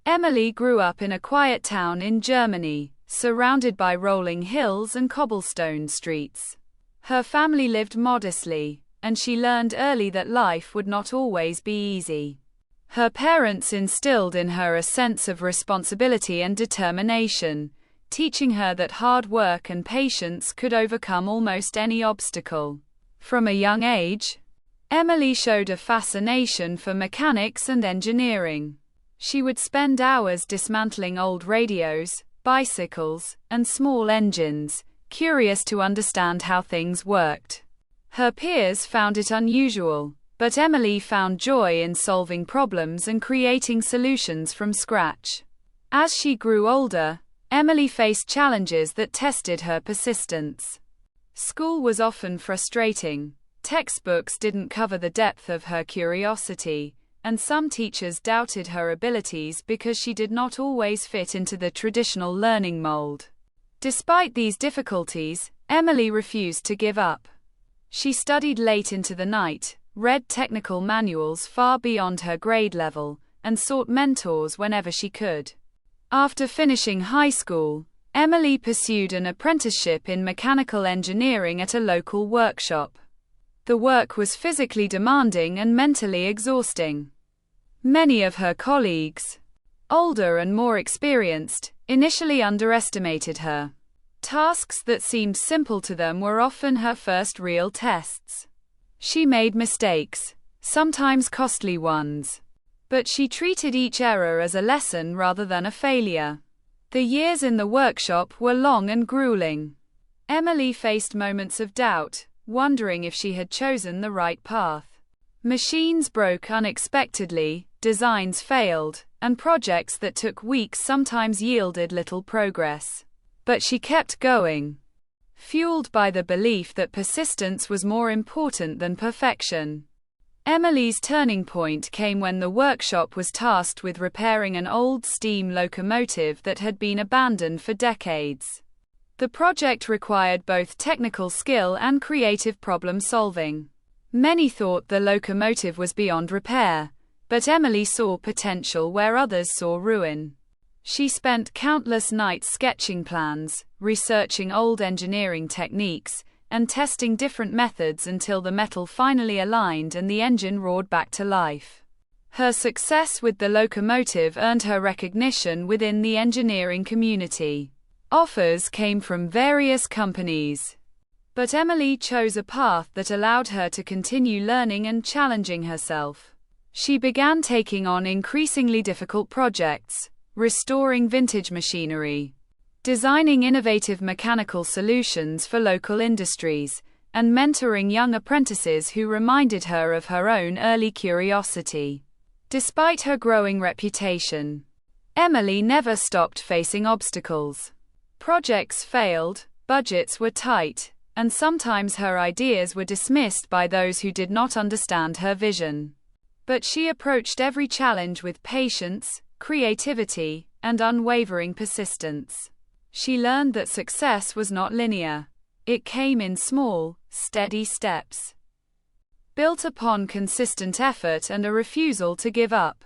Emily grew up in a quiet town in Germany, surrounded by rolling hills and cobblestone streets. Her family lived modestly, and she learned early that life would not always be easy. Her parents instilled in her a sense of responsibility and determination, teaching her that hard work and patience could overcome almost any obstacle. From a young age, Emily showed a fascination for mechanics and engineering. She would spend hours dismantling old radios, bicycles, and small engines, curious to understand how things worked. Her peers found it unusual, but Emily found joy in solving problems and creating solutions from scratch. As she grew older, Emily faced challenges that tested her persistence. School was often frustrating. Textbooks didn't cover the depth of her curiosity, and some teachers doubted her abilities because she did not always fit into the traditional learning mold. Despite these difficulties, Emily refused to give up. She studied late into the night, read technical manuals far beyond her grade level, and sought mentors whenever she could. After finishing high school, Emily pursued an apprenticeship in mechanical engineering at a local workshop. The work was physically demanding and mentally exhausting. Many of her colleagues, older and more experienced, initially underestimated her. Tasks that seemed simple to them were often her first real tests. She made mistakes, sometimes costly ones, but she treated each error as a lesson rather than a failure. The years in the workshop were long and grueling. Emily faced moments of doubt, wondering if she had chosen the right path. Machines broke unexpectedly, designs failed, and projects that took weeks sometimes yielded little progress. But she kept going, fueled by the belief that persistence was more important than perfection. Emily's turning point came when the workshop was tasked with repairing an old steam locomotive that had been abandoned for decades. The project required both technical skill and creative problem-solving. Many thought the locomotive was beyond repair, but Emily saw potential where others saw ruin. She spent countless nights sketching plans, researching old engineering techniques, and testing different methods until the metal finally aligned and the engine roared back to life. Her success with the locomotive earned her recognition within the engineering community. Offers came from various companies, but Emily chose a path that allowed her to continue learning and challenging herself. She began taking on increasingly difficult projects, restoring vintage machinery, designing innovative mechanical solutions for local industries, and mentoring young apprentices who reminded her of her own early curiosity. Despite her growing reputation, Emily never stopped facing obstacles. Projects failed, budgets were tight, and sometimes her ideas were dismissed by those who did not understand her vision. But she approached every challenge with patience, creativity, and unwavering persistence. She learned that success was not linear. It came in small, steady steps, built upon consistent effort and a refusal to give up.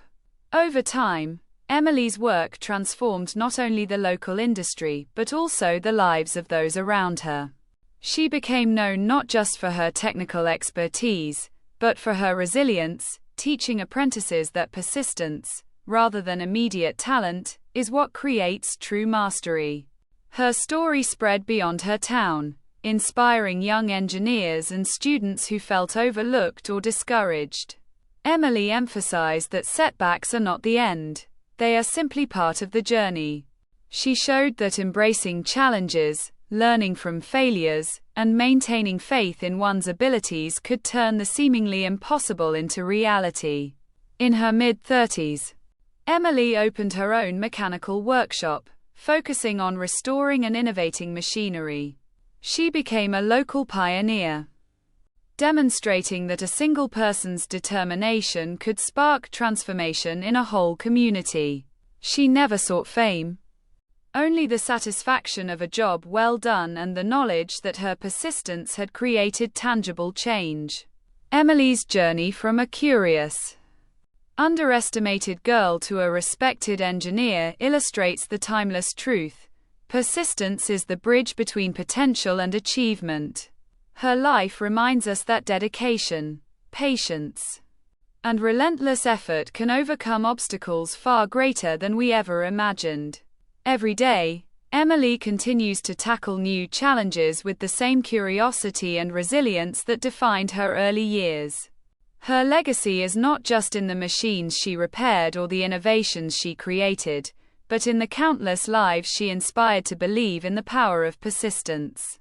Over time, Emily's work transformed not only the local industry but also the lives of those around her. She became known not just for her technical expertise, but for her resilience, teaching apprentices that persistence, rather than immediate talent, is what creates true mastery. Her story spread beyond her town, inspiring young engineers and students who felt overlooked or discouraged. Emily emphasized that setbacks are not the end. They are simply part of the journey. She showed that embracing challenges, learning from failures, and maintaining faith in one's abilities could turn the seemingly impossible into reality. In her mid-30s, Emily opened her own mechanical workshop, focusing on restoring and innovating machinery. She became a local pioneer, demonstrating that a single person's determination could spark transformation in a whole community. She never sought fame, only the satisfaction of a job well done and the knowledge that her persistence had created tangible change. Emily's journey from a curious underestimated girl to a respected engineer illustrates the timeless truth: persistence is the bridge between potential and achievement. Her life reminds us that dedication, patience, and relentless effort can overcome obstacles far greater than we ever imagined. Every day, Emily continues to tackle new challenges with the same curiosity and resilience that defined her early years. Her legacy is not just in the machines she repaired or the innovations she created, but in the countless lives she inspired to believe in the power of persistence.